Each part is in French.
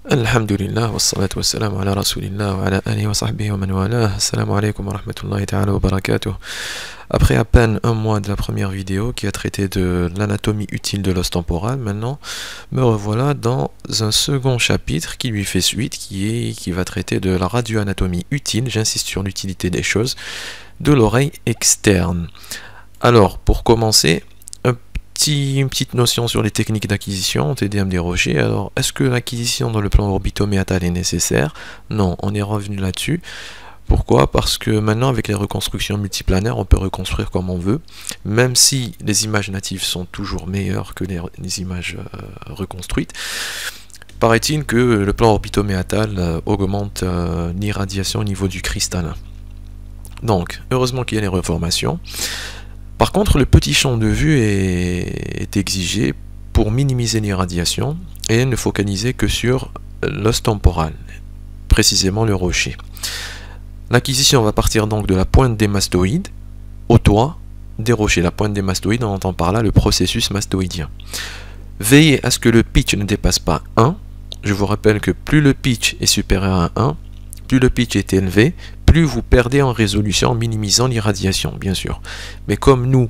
Alhamdulillah, wassalatu wassalamu ala rasulillah wa ala alihi wa sahbihi wa man walah. Assalamu alaikum wa rahmatullahi ta'ala wa barakatuh. Après à peine un mois de la première vidéo qui a traité de l'anatomie utile de l'os temporal, maintenant me revoilà dans un second chapitre qui lui fait suite, qui va traiter de la radioanatomie utile, j'insiste sur l'utilité des choses, de l'oreille externe. Alors, pour commencer, une petite notion sur les techniques d'acquisition, TDM des rochers. Alors, est-ce que l'acquisition dans le plan orbitoméatal est nécessaire? Non, on est revenu là-dessus. Pourquoi? Parce que maintenant, avec les reconstructions multiplanaires, on peut reconstruire comme on veut, même si les images natives sont toujours meilleures que les images reconstruites. Paraît-il que le plan orbitoméatal augmente l'irradiation au niveau du cristallin. Donc, heureusement qu'il y a les reformations. Par contre, le petit champ de vue est exigé pour minimiser l'irradiation et ne focaliser que sur l'os temporal, précisément le rocher. L'acquisition va partir donc de la pointe des mastoïdes au toit des rochers. La pointe des mastoïdes, on entend par là le processus mastoïdien. Veillez à ce que le pitch ne dépasse pas 1. Je vous rappelle que plus le pitch est supérieur à 1, plus le pitch est élevé, plus vous perdez en résolution en minimisant l'irradiation, bien sûr. Mais comme nous,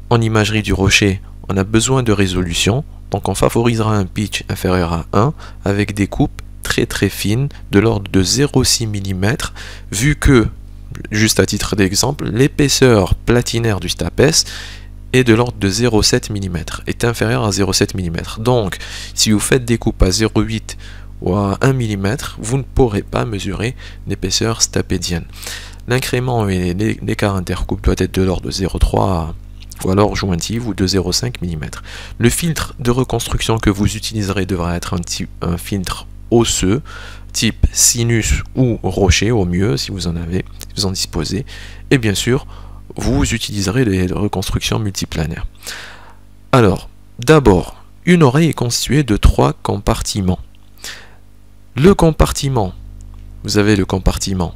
en imagerie du rocher, on a besoin de résolution, donc on favorisera un pitch inférieur à 1 avec des coupes très fines de l'ordre de 0,6 mm, vu que, juste à titre d'exemple, l'épaisseur platinaire du stapes est de l'ordre de 0,7 mm, est inférieure à 0,7 mm. Donc, si vous faites des coupes à 0,8 ou à 1 mm, vous ne pourrez pas mesurer l'épaisseur stapédienne. L'incrément et l'écart intercoupe doit être de l'ordre de 0,3 ou alors jointive ou de 0,5 mm. Le filtre de reconstruction que vous utiliserez devra être un filtre osseux, type sinus ou rocher au mieux si vous en avez, si vous en disposez. Et bien sûr, vous utiliserez les reconstructions multiplanaires. Alors, d'abord, une oreille est constituée de 3 compartiments. Le compartiment, vous avez le compartiment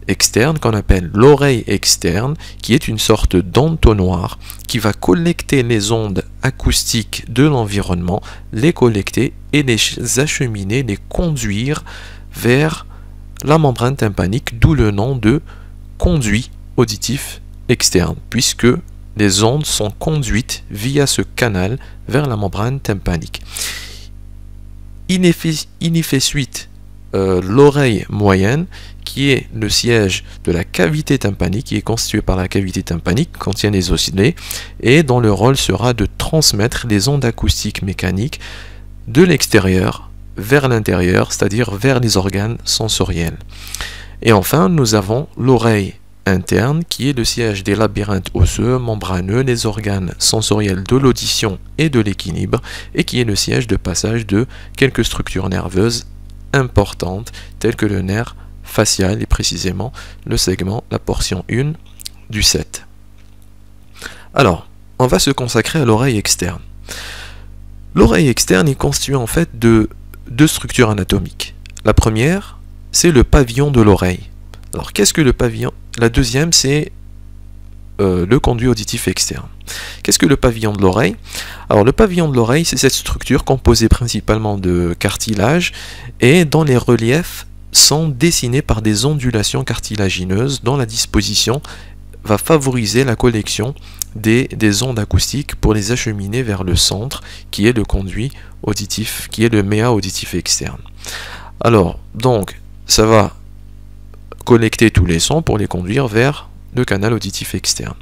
externe qu'on appelle l'oreille externe, qui est une sorte d'entonnoir qui va collecter les ondes acoustiques de l'environnement, les collecter et les acheminer, les conduire vers la membrane tympanique, d'où le nom de conduit auditif externe, puisque les ondes sont conduites via ce canal vers la membrane tympanique. Il y fait suite l'oreille moyenne, qui est le siège de la cavité tympanique, qui est constituée par la cavité tympanique, contient les oscillés, et dont le rôle sera de transmettre les ondes acoustiques mécaniques de l'extérieur vers l'intérieur, c'est-à-dire vers les organes sensoriels. Et enfin, nous avons l'oreille interne, qui est le siège des labyrinthes osseux, membraneux, les organes sensoriels de l'audition et de l'équilibre, et qui est le siège de passage de quelques structures nerveuses importantes, telles que le nerf facial et précisément le segment, la portion 1 du 7. Alors, on va se consacrer à l'oreille externe. L'oreille externe est constituée en fait de 2 structures anatomiques. La première, c'est le pavillon de l'oreille. Alors, qu'est-ce que le pavillon? La deuxième, c'est le conduit auditif externe. Qu'est-ce que le pavillon de l'oreille? Alors, le pavillon de l'oreille, c'est cette structure composée principalement de cartilage et dont les reliefs sont dessinés par des ondulations cartilagineuses dont la disposition va favoriser la collection des ondes acoustiques pour les acheminer vers le centre, qui est le conduit auditif, qui est le méa auditif externe. Alors, donc, ça va collecter tous les sons pour les conduire vers le canal auditif externe.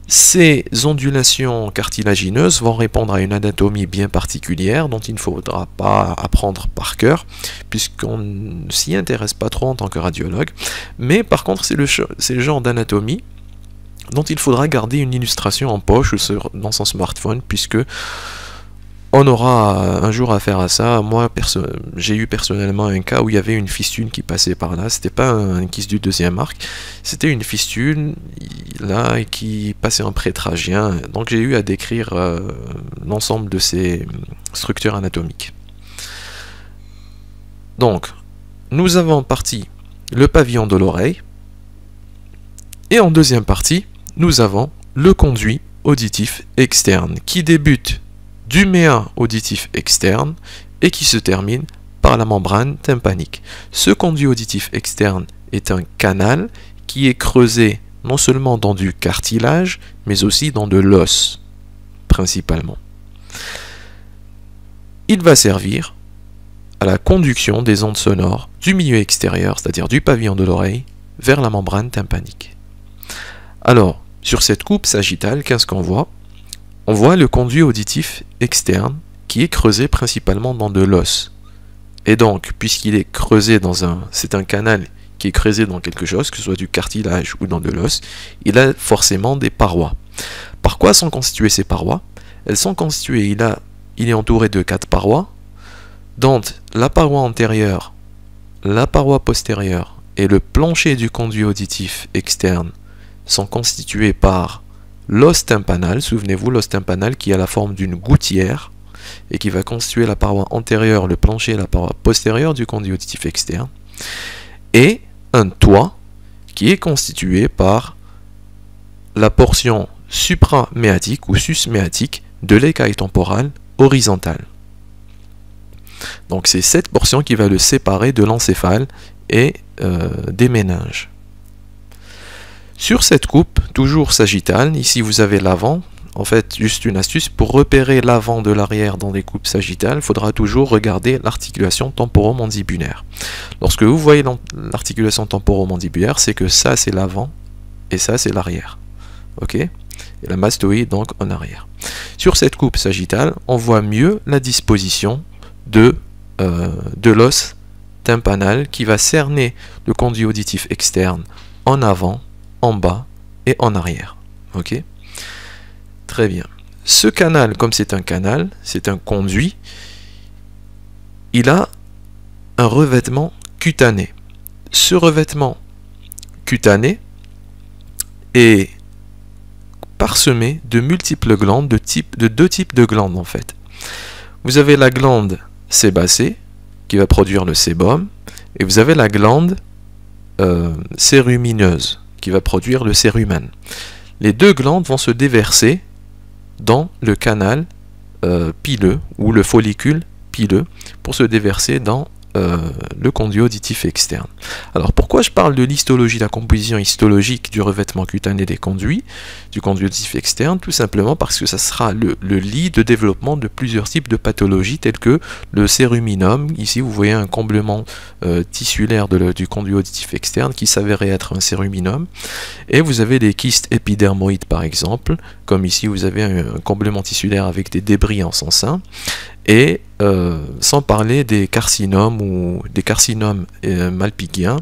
Ces ondulations cartilagineuses vont répondre à une anatomie bien particulière dont il ne faudra pas apprendre par cœur, puisqu'on ne s'y intéresse pas trop en tant que radiologue, mais par contre c'est le genre d'anatomie dont il faudra garder une illustration en poche ou dans son smartphone, puisque on aura un jour affaire à ça. Moi, j'ai eu personnellement un cas où il y avait une fistule qui passait par là. C'était pas un kyste du 2e arc, c'était une fistule là qui passait en prétragien. Donc j'ai eu à décrire l'ensemble de ces structures anatomiques. Donc, nous avons en partie le pavillon de l'oreille, et en deuxième partie, nous avons le conduit auditif externe qui débute du méa auditif externe et qui se termine par la membrane tympanique. Ce conduit auditif externe est un canal qui est creusé non seulement dans du cartilage, mais aussi dans de l'os, principalement. Il va servir à la conduction des ondes sonores du milieu extérieur, c'est-à-dire du pavillon de l'oreille, vers la membrane tympanique. Alors, sur cette coupe sagittale, qu'est-ce qu'on voit? On voit le conduit auditif externe qui est creusé principalement dans de l'os. Et donc, puisqu'il est creusé c'est un canal qui est creusé dans quelque chose, que ce soit du cartilage ou dans de l'os, il a forcément des parois. Par quoi sont constituées ces parois? Elles sont constituées, il est entouré de 4 parois, dont la paroi antérieure, la paroi postérieure et le plancher du conduit auditif externe sont constitués par l'os tympanal. Souvenez-vous, l'os tympanal qui a la forme d'une gouttière et qui va constituer la paroi antérieure, le plancher et la paroi postérieure du conduit auditif externe, et un toit qui est constitué par la portion supraméatique ou susméatique de l'écaille temporale horizontale. Donc c'est cette portion qui va le séparer de l'encéphale et des méninges. Sur cette coupe, toujours sagittale, ici vous avez l'avant. En fait, juste une astuce, pour repérer l'avant de l'arrière dans des coupes sagittales, il faudra toujours regarder l'articulation temporomandibulaire. Lorsque vous voyez l'articulation temporomandibulaire, c'est que ça c'est l'avant et ça c'est l'arrière. Ok? Et la mastoïde donc en arrière. Sur cette coupe sagittale, on voit mieux la disposition de l'os tympanal qui va cerner le conduit auditif externe en avant, en bas et en arrière. Ok? Très bien. Ce canal, comme c'est un canal, c'est un conduit, il a un revêtement cutané. Ce revêtement cutané est parsemé de multiples glandes, de deux types de glandes en fait. Vous avez la glande sébacée qui va produire le sébum, et vous avez la glande cérumineuse qui va produire le cérumen. Les deux glandes vont se déverser dans le canal pileux ou le follicule pileux pour se déverser dans le conduit auditif externe. Alors pourquoi je parle de l'histologie, la composition histologique du revêtement cutané des conduits, du conduit auditif externe? Tout simplement parce que ça sera le lit de développement de plusieurs types de pathologies telles que le céruminome. Ici vous voyez un comblement tissulaire du conduit auditif externe qui s'avérait être un céruminome, et vous avez des kystes épidermoïdes par exemple, comme ici vous avez un comblement tissulaire avec des débris en son sein, et sans parler des carcinomes ou des carcinomes malpighiens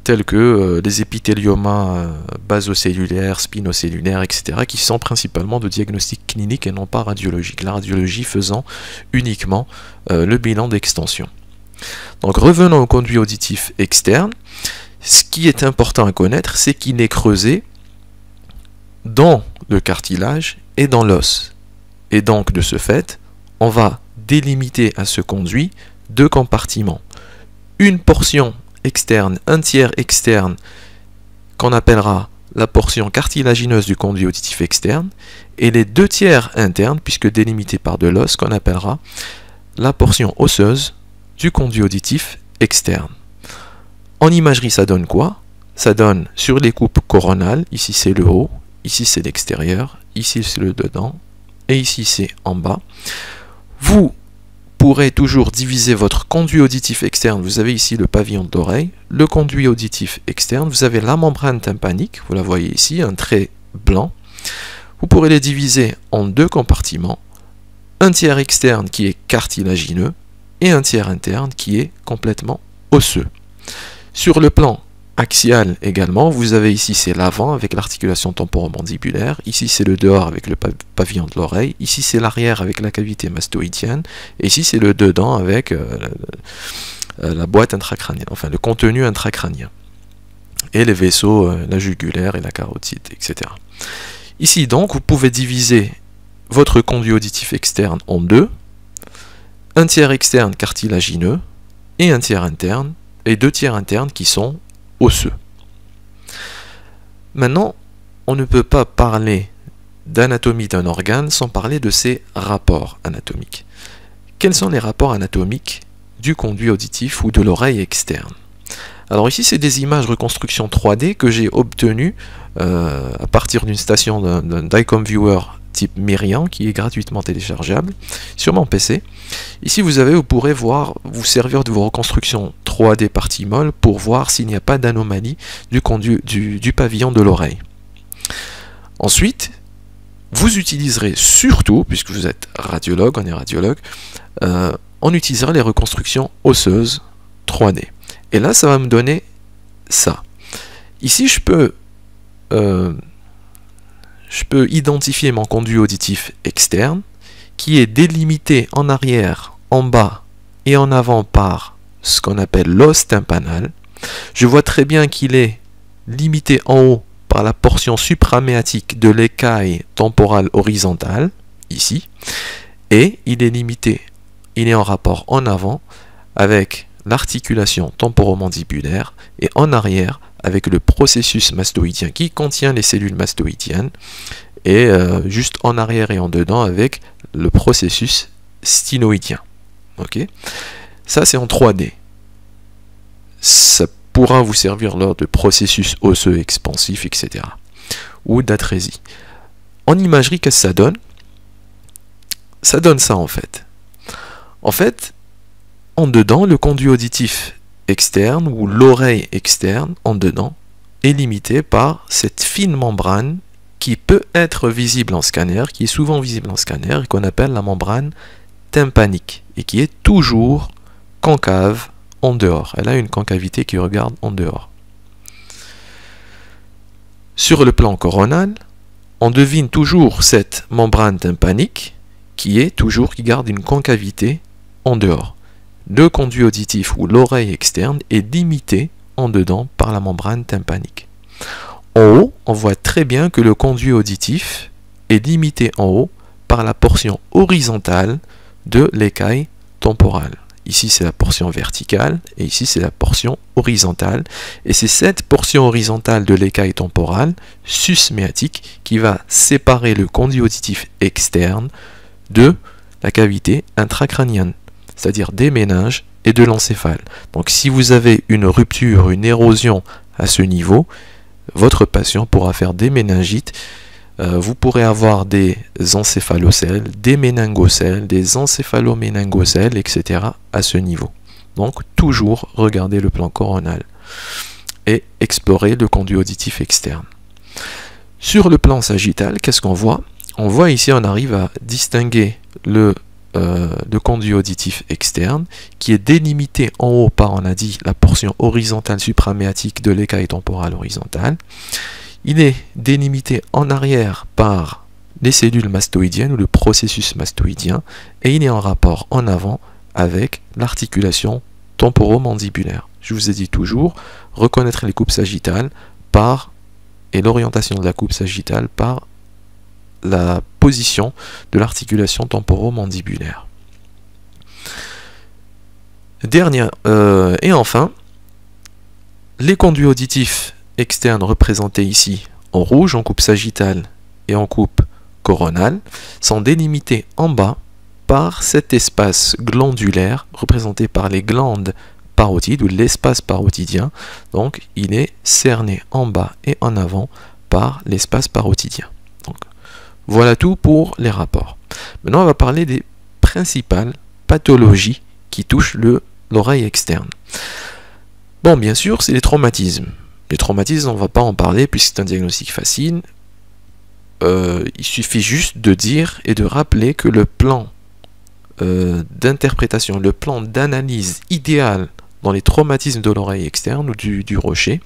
tels que les épithéliomas basocellulaires, spinocellulaires, etc., qui sont principalement de diagnostic clinique et non pas radiologique, la radiologie faisant uniquement le bilan d'extension. Donc revenons au conduit auditif externe. Ce qui est important à connaître, c'est qu'il est creusé dans le cartilage et dans l'os. Et donc de ce fait, on va délimiter à ce conduit deux compartiments. Une portion externe, un tiers externe, qu'on appellera la portion cartilagineuse du conduit auditif externe, et les deux tiers internes, puisque délimités par de l'os, qu'on appellera la portion osseuse du conduit auditif externe. En imagerie, ça donne quoi? Ça donne sur les coupes coronales, ici c'est le haut, ici c'est l'extérieur, ici c'est le dedans, et ici c'est en bas. Vous pourrez toujours diviser votre conduit auditif externe. Vous avez ici le pavillon de l'oreille, le conduit auditif externe, vous avez la membrane tympanique, vous la voyez ici, un trait blanc. Vous pourrez les diviser en deux compartiments, un tiers externe qui est cartilagineux et un tiers interne qui est complètement osseux. Sur le plan axial également, vous avez ici c'est l'avant avec l'articulation temporomandibulaire, ici c'est le dehors avec le pavillon de l'oreille, ici c'est l'arrière avec la cavité mastoïdienne, et ici c'est le dedans avec la boîte intracrânienne, enfin le contenu intracrânien, et les vaisseaux, la jugulaire et la carotide, etc. Ici donc, vous pouvez diviser votre conduit auditif externe en deux, un tiers externe cartilagineux et un tiers interne, et deux tiers internes qui sont osseux. Maintenant, on ne peut pas parler d'anatomie d'un organe sans parler de ses rapports anatomiques. Quels sont les rapports anatomiques du conduit auditif ou de l'oreille externe. Alors ici, c'est des images reconstruction 3D que j'ai obtenues à partir d'une station d'un DICOM Viewer type Miriam qui est gratuitement téléchargeable sur mon PC. Ici, vous pourrez vous servir de vos reconstructions 3D par Tmol pour voir s'il n'y a pas d'anomalie du conduit du pavillon de l'oreille. Ensuite, vous utiliserez surtout, puisque vous êtes radiologue, on est radiologue, on utilisera les reconstructions osseuses 3D. Et là, ça va me donner ça. Ici, je peux identifier mon conduit auditif externe qui est délimité en arrière, en bas et en avant par ce qu'on appelle l'os tympanal. Je vois très bien qu'il est limité en haut par la portion supraméatique de l'écaille temporale horizontale, ici, et il est en rapport en avant avec l'articulation temporomandibulaire et en arrière avec le processus mastoïdien qui contient les cellules mastoïdiennes et juste en arrière et en dedans avec le processus sténoïdien. Ok, ça c'est en 3D. Ça pourra vous servir lors de processus osseux expansifs, etc. ou d'atrésie. En imagerie, qu'est-ce que ça donne? Ça donne ça en fait. En fait, en dedans, le conduit auditif externe ou l'oreille externe en dedans est limité par cette fine membrane qui peut être visible en scanner, qui est souvent visible en scanner et qu'on appelle la membrane tympanique et qui est toujours concave en dehors. Elle a une concavité qui regarde en dehors. Sur le plan coronal, on devine toujours cette membrane tympanique qui garde une concavité en dehors. Le conduit auditif ou l'oreille externe est limité en dedans par la membrane tympanique. En haut, on voit très bien que le conduit auditif est limité en haut par la portion horizontale de l'écaille temporale. Ici, c'est la portion verticale et ici, c'est la portion horizontale. Et c'est cette portion horizontale de l'écaille temporale susméatique qui va séparer le conduit auditif externe de la cavité intracrânienne, c'est-à-dire des méninges et de l'encéphale. Donc si vous avez une rupture, une érosion à ce niveau, votre patient pourra faire des méningites. Vous pourrez avoir des encéphalocèles, des méningocèles, des encéphaloméningocèles, etc. à ce niveau. Donc toujours regarder le plan coronal et explorer le conduit auditif externe. Sur le plan sagittal, qu'est-ce qu'on voit? On voit ici, on arrive à distinguer le conduit auditif externe qui est délimité en haut par, on a dit, la portion horizontale supraméatique de l'écaille temporale horizontale. Il est délimité en arrière par les cellules mastoïdiennes ou le processus mastoïdien et il est en rapport en avant avec l'articulation temporomandibulaire. Je vous ai dit toujours, reconnaître les coupes sagittales et l'orientation de la coupe sagittale par la position de l'articulation temporomandibulaire. Et enfin, les conduits auditifs externes représentés ici en rouge, en coupe sagittale et en coupe coronale, sont délimités en bas par cet espace glandulaire représenté par les glandes parotides ou l'espace parotidien. Donc il est cerné en bas et en avant par l'espace parotidien. Donc, voilà tout pour les rapports. Maintenant on va parler des principales pathologies qui touchent l'oreille externe. Bon, bien sûr, c'est les traumatismes. Les traumatismes, on ne va pas en parler puisque c'est un diagnostic facile. Il suffit juste de dire et de rappeler que le plan d'interprétation, le plan d'analyse idéal dans les traumatismes de l'oreille externe ou du rocher,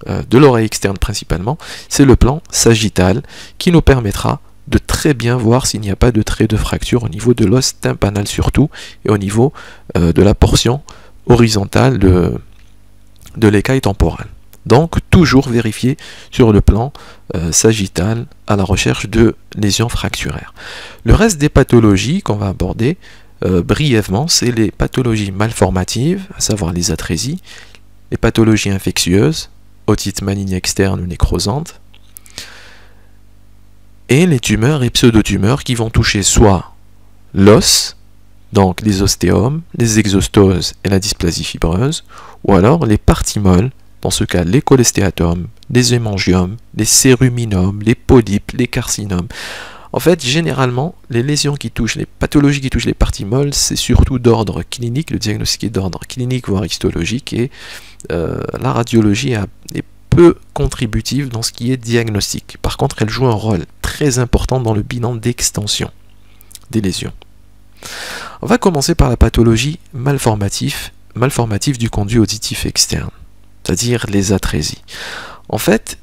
de l'oreille externe principalement, c'est le plan sagittal qui nous permettra de très bien voir s'il n'y a pas de trait de fracture au niveau de l'os tympanal surtout et au niveau de la portion horizontale de l'écaille temporale. Donc toujours vérifier sur le plan sagittal à la recherche de lésions fracturaires. Le reste des pathologies qu'on va aborder brièvement, c'est les pathologies malformatives, à savoir les atrésies, les pathologies infectieuses, otite maligne externe ou nécrosante, et les tumeurs et pseudotumeurs qui vont toucher soit l'os, donc les ostéomes, les exostoses et la dysplasie fibreuse, ou alors les parties molles, dans ce cas les cholestéatomes, les hémangiomes, les céruminomes, les polypes, les carcinomes. En fait, généralement, les lésions qui touchent, les pathologies qui touchent les parties molles, c'est surtout d'ordre clinique, le diagnostic est d'ordre clinique, voire histologique, et la radiologie est peu contributive dans ce qui est diagnostic. Par contre, elle joue un rôle très important dans le bilan d'extension des lésions. On va commencer par la pathologie malformative du conduit auditif externe, c'est-à-dire les atrésies. En fait,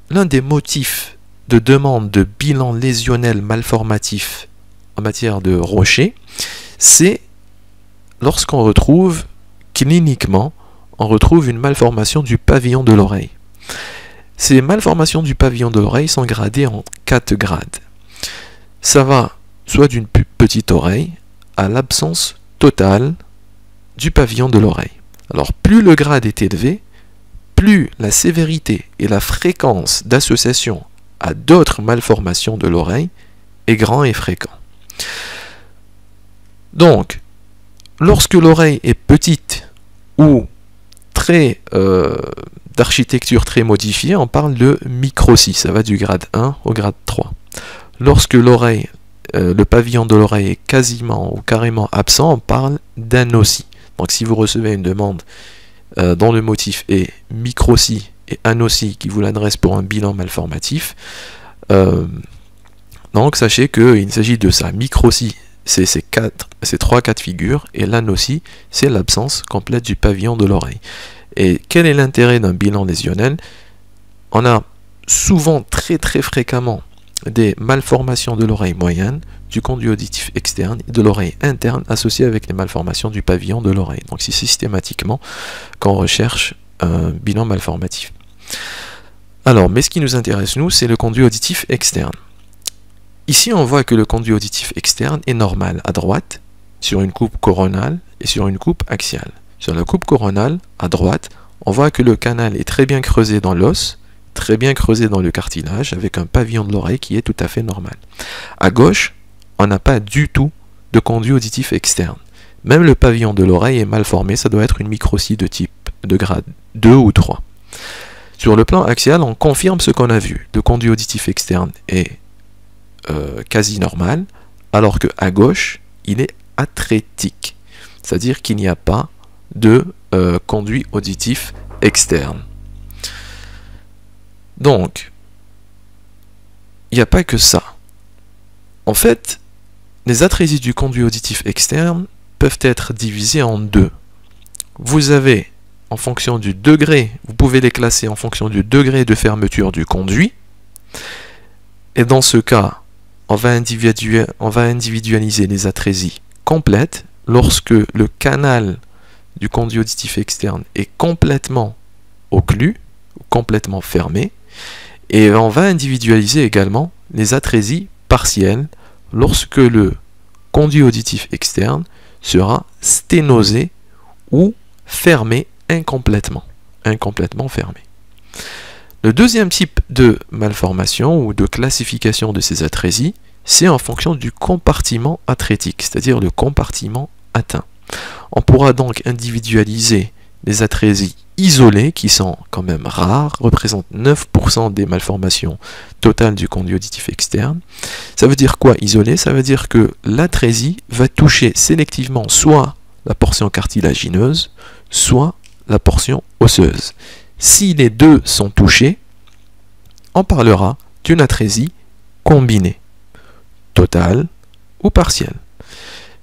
l'un des motifs de demande de bilan lésionnel malformatif en matière de rocher, c'est lorsqu'on retrouve, cliniquement, on retrouve une malformation du pavillon de l'oreille. Ces malformations du pavillon de l'oreille sont gradées en 4 grades. Ça va soit d'une petite oreille à l'absence totale du pavillon de l'oreille. Alors plus le grade est élevé, plus la sévérité et la fréquence d'association à d'autres malformations de l'oreille est grand et fréquent. Donc, lorsque l'oreille est petite ou très d'architecture très modifiée, on parle de microtie, ça va du grade 1 au grade 3. Lorsque l'oreille, le pavillon de l'oreille est quasiment ou carrément absent, on parle d'anocie. Donc si vous recevez une demande dont le motif est microtie et anocie qui vous l'adresse pour un bilan malformatif, donc sachez qu'il s'agit de ça. Microtie, c'est ces 3 cas de figure, et l'anocie, c'est l'absence complète du pavillon de l'oreille. Et quel est l'intérêt d'un bilan lésionnel? On a souvent, très fréquemment, des malformations de l'oreille moyenne, du conduit auditif externe et de l'oreille interne associées avec les malformations du pavillon de l'oreille. Donc c'est systématiquement qu'on recherche un bilan malformatif. Alors, mais ce qui nous intéresse, nous, c'est le conduit auditif externe. Ici, on voit que le conduit auditif externe est normal à droite, sur une coupe coronale et sur une coupe axiale. Sur la coupe coronale, à droite, on voit que le canal est très bien creusé dans l'os, très bien creusé dans le cartilage, avec un pavillon de l'oreille qui est tout à fait normal. À gauche, on n'a pas du tout de conduit auditif externe. Même le pavillon de l'oreille est mal formé, ça doit être une microtie de type de grade 2 ou 3. Sur le plan axial, on confirme ce qu'on a vu. Le conduit auditif externe est quasi normal, alors qu'à gauche, il est atrétique. C'est-à-dire qu'il n'y a pas de conduit auditif externe. Donc, il n'y a pas que ça. En fait, les atrésies du conduit auditif externe peuvent être divisées en deux. Vous avez, en fonction du degré, vous pouvez les classer en fonction du degré de fermeture du conduit. Et dans ce cas, on va individualiser les atrésies complètes lorsque le canal du conduit auditif externe est complètement occlus, complètement fermé. Et on va individualiser également les atrésies partielles lorsque le conduit auditif externe sera sténosé ou fermé incomplètement fermé. Le deuxième type de malformation ou de classification de ces atrésies, c'est en fonction du compartiment atrétique, c'est-à-dire le compartiment atteint. On pourra donc individualiser les atrésies isolées, qui sont quand même rares, représentent 9% des malformations totales du conduit auditif externe. Ça veut dire quoi isolé? Ça veut dire que l'atrésie va toucher sélectivement soit la portion cartilagineuse, soit la portion osseuse. Si les deux sont touchés, on parlera d'une atrésie combinée, totale ou partielle.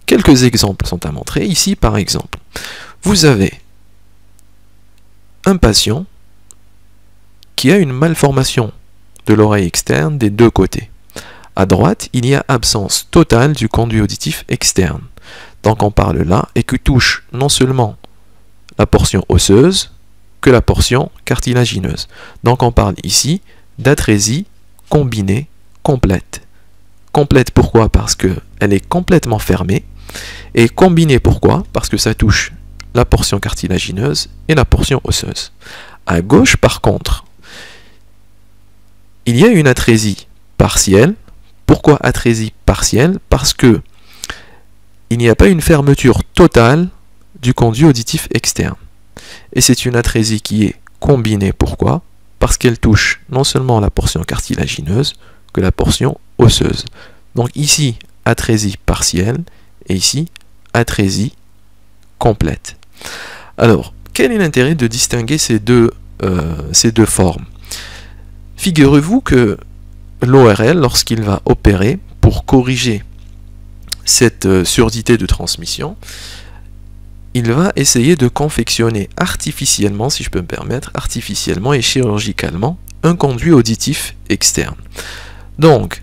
Quelques exemples sont à montrer. Ici, par exemple, vous avez un patient qui a une malformation de l'oreille externe des deux côtés. À droite, il y a absence totale du conduit auditif externe. Donc on parle là et que touche non seulement la portion osseuse que la portion cartilagineuse. Donc on parle ici d'atrésie combinée complète. Complète pourquoi? Parce qu'elle est complètement fermée. Et combinée pourquoi? Parce que ça touche la portion cartilagineuse et la portion osseuse. À gauche, par contre, il y a une atrésie partielle. Pourquoi atrésie partielle? Parce que il n'y a pas une fermeture totale du conduit auditif externe. Et c'est une atrésie qui est combinée. Pourquoi? Parce qu'elle touche non seulement la portion cartilagineuse que la portion osseuse. Donc ici, atrésie partielle et ici, atrésie complète. Alors, quel est l'intérêt de distinguer ces deux formes? Figurez-vous que l'ORL, lorsqu'il va opérer pour corriger cette surdité de transmission, il va essayer de confectionner artificiellement, si je peux me permettre, artificiellement et chirurgicalement, un conduit auditif externe. Donc,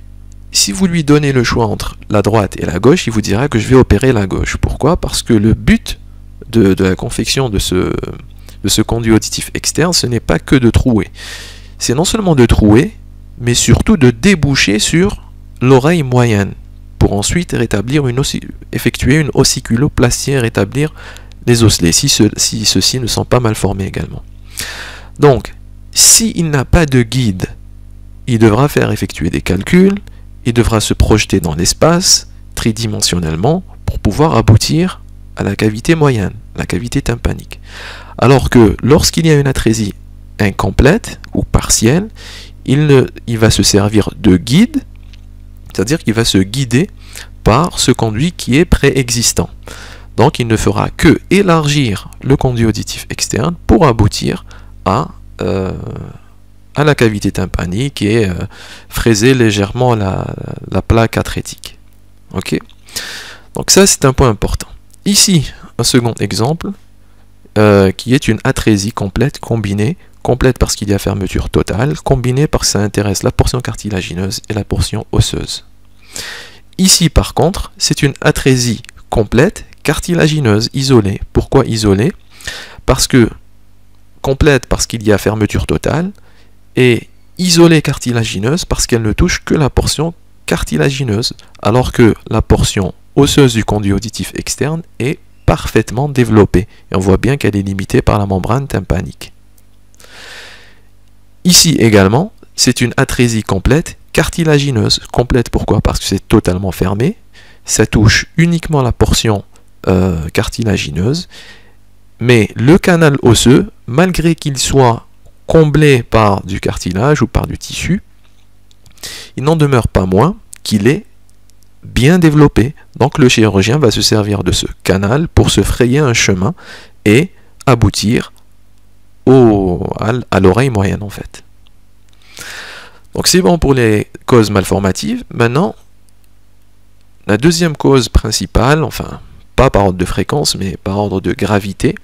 si vous lui donnez le choix entre la droite et la gauche, il vous dira que je vais opérer la gauche. Pourquoi? Parce que le but de la confection de ce conduit auditif externe, ce n'est pas que de trouer. C'est non seulement de trouer, mais surtout de déboucher sur l'oreille moyenne, pour ensuite effectuer une ossiculoplastie et rétablir les osselets, si ceux-ci ne sont pas mal formés également. Donc, s'il n'a pas de guide, il devra faire effectuer des calculs, il devra se projeter dans l'espace, tridimensionnellement, pour pouvoir aboutir à la cavité moyenne, la cavité tympanique. Alors que lorsqu'il y a une atrésie incomplète ou partielle, il va se servir de guide, c'est-à-dire qu'il va se guider par ce conduit qui est préexistant. Donc il ne fera que élargir le conduit auditif externe pour aboutir à la cavité tympanique et fraiser légèrement la plaque atrétique. Ok? Donc ça c'est un point important. Ici, un second exemple qui est une atrésie complète combinée. Complète parce qu'il y a fermeture totale, combinée parce que ça intéresse la portion cartilagineuse et la portion osseuse. Ici par contre, c'est une atrésie complète, cartilagineuse, isolée. Pourquoi isolée? Parce que complète parce qu'il y a fermeture totale, et isolée cartilagineuse parce qu'elle ne touche que la portion cartilagineuse, alors que la portion osseuse du conduit auditif externe est parfaitement développée. Et on voit bien qu'elle est limitée par la membrane tympanique. Ici également, c'est une atrésie complète, cartilagineuse. Complète pourquoi? Parce que c'est totalement fermé, ça touche uniquement la portion cartilagineuse, mais le canal osseux, malgré qu'il soit comblé par du cartilage ou par du tissu, il n'en demeure pas moins qu'il est bien développé. Donc le chirurgien va se servir de ce canal pour se frayer un chemin et aboutir à l'oreille moyenne en fait. Donc c'est bon pour les causes malformatives. Maintenant, la deuxième cause principale, enfin pas par ordre de fréquence mais par ordre de gravité,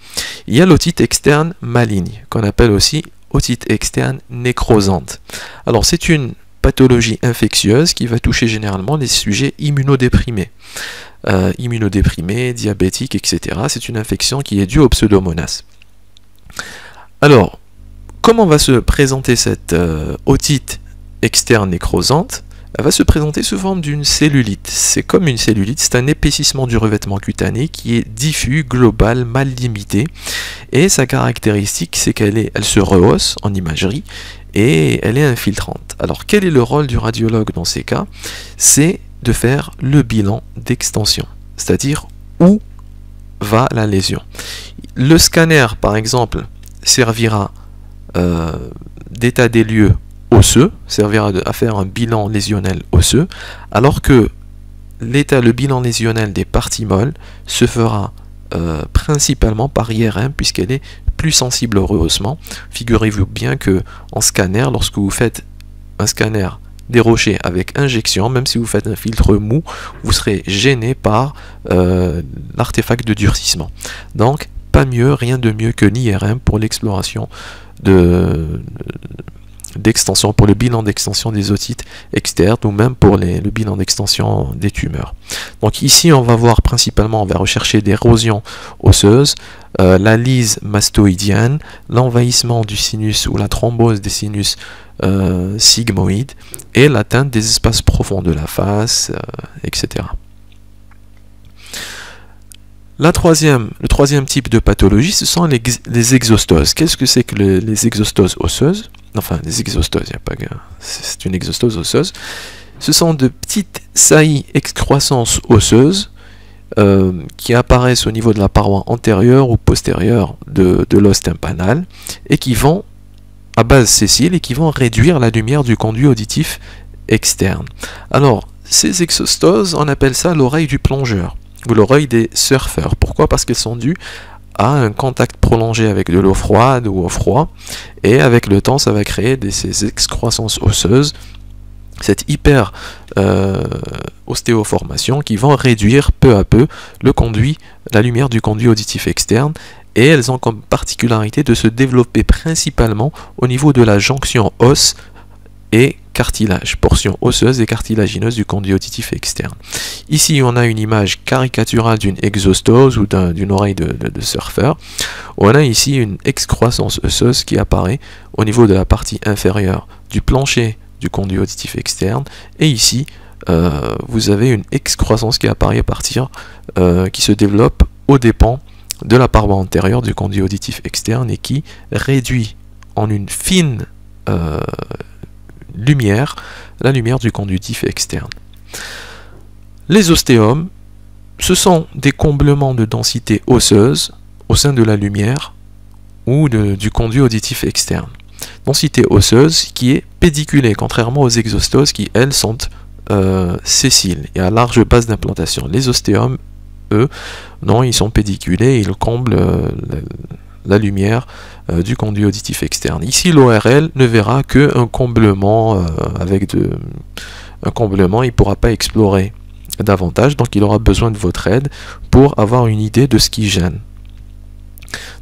il y a l'otite externe maligne, qu'on appelle aussi otite externe nécrosante. Alors c'est une pathologie infectieuse qui va toucher généralement les sujets immunodéprimés. Diabétiques, etc. C'est une infection qui est due au Pseudomonas. Alors, comment va se présenter cette otite externe nécrosante? Elle va se présenter sous forme d'une cellulite. C'est comme une cellulite, c'est un épaississement du revêtement cutané qui est diffus, global, mal limité. Et sa caractéristique, c'est qu'elle se rehausse en imagerie et elle est infiltrante. Alors, quel est le rôle du radiologue dans ces cas? C'est de faire le bilan d'extension, c'est-à-dire où va la lésion. Le scanner, par exemple, servira d'état des lieux osseux, servira à faire un bilan lésionnel osseux, alors que le bilan lésionnel des parties molles se fera principalement par IRM, puisqu'elle est plus sensible au rehaussement. Figurez-vous bien que en scanner, lorsque vous faites un scanner des rochers avec injection, même si vous faites un filtre mou, vous serez gêné par l'artefact de durcissement. Donc, pas mieux, rien de mieux que l'IRM pour l'exploration d'extension, pour le bilan d'extension des otites externes ou même pour le bilan d'extension des tumeurs. Donc ici, on va voir principalement, on va rechercher des érosions osseuses, la lyse mastoïdienne, l'envahissement du sinus ou la thrombose des sinus sigmoïdes et l'atteinte des espaces profonds de la face, etc. Le troisième type de pathologie, ce sont les exostoses. Qu'est-ce que c'est que les exostoses osseuses? Enfin, les exostoses, c'est une exostose osseuse. Ce sont de petites saillies excroissances osseuses qui apparaissent au niveau de la paroi antérieure ou postérieure de l'os tympanal et qui vont, à base sessile, et qui vont réduire la lumière du conduit auditif externe. Alors, ces exostoses, on appelle ça l'oreille du plongeur ou l'oreille des surfeurs. Pourquoi? Parce qu'elles sont dues à un contact prolongé avec de l'eau froide ou au froid, et avec le temps, ça va créer ces excroissances osseuses, cette hyper ostéoformation qui vont réduire peu à peu la lumière du conduit auditif externe, et elles ont comme particularité de se développer principalement au niveau de la jonction os et cartilage, portion osseuse et cartilagineuse du conduit auditif externe. Ici, on a une image caricaturale d'une exostose ou d'une oreille de surfeur. On a ici une excroissance osseuse qui apparaît au niveau de la partie inférieure du plancher du conduit auditif externe, et ici vous avez une excroissance qui apparaît à partir, qui se développe aux dépens de la paroi antérieure du conduit auditif externe et qui réduit en une fine lumière la lumière du conductif externe. Les ostéomes, ce sont des comblements de densité osseuse au sein de la lumière ou du conduit auditif externe. Densité osseuse qui est pédiculée, contrairement aux exostoses qui, elles, sont sessiles et à large base d'implantation. Les ostéomes, eux, non, ils sont pédiculés, ils comblent la lumière du conduit auditif externe. Ici, l'ORL ne verra qu'un comblement un comblement, il ne pourra pas explorer davantage, donc il aura besoin de votre aide pour avoir une idée de ce qui gêne.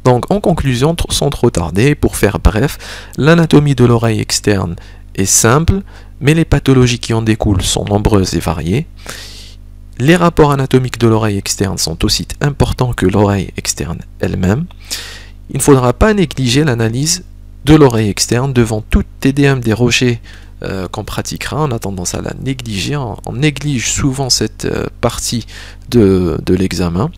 Donc, en conclusion, sans trop tarder, pour faire bref, l'anatomie de l'oreille externe est simple, mais les pathologies qui en découlent sont nombreuses et variées. Les rapports anatomiques de l'oreille externe sont aussi importants que l'oreille externe elle-même. Il ne faudra pas négliger l'analyse de l'oreille externe devant tout TDM des rochers qu'on pratiquera. On a tendance à la négliger, on néglige souvent cette partie de l'examen.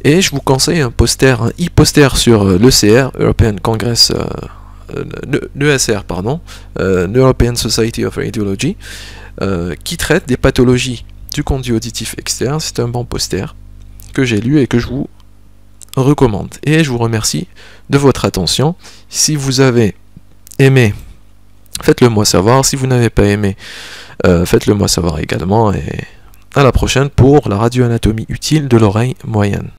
Et je vous conseille un e-poster sur l'ECR, European Congress, l'ESR, pardon, European Society of Radiology, qui traite des pathologies du conduit auditif externe. C'est un bon poster que j'ai lu et que je vous recommande. Et je vous remercie de votre attention. Si vous avez aimé, faites-le moi savoir. Si vous n'avez pas aimé, faites-le moi savoir également. Et à la prochaine pour la radioanatomie utile de l'oreille moyenne.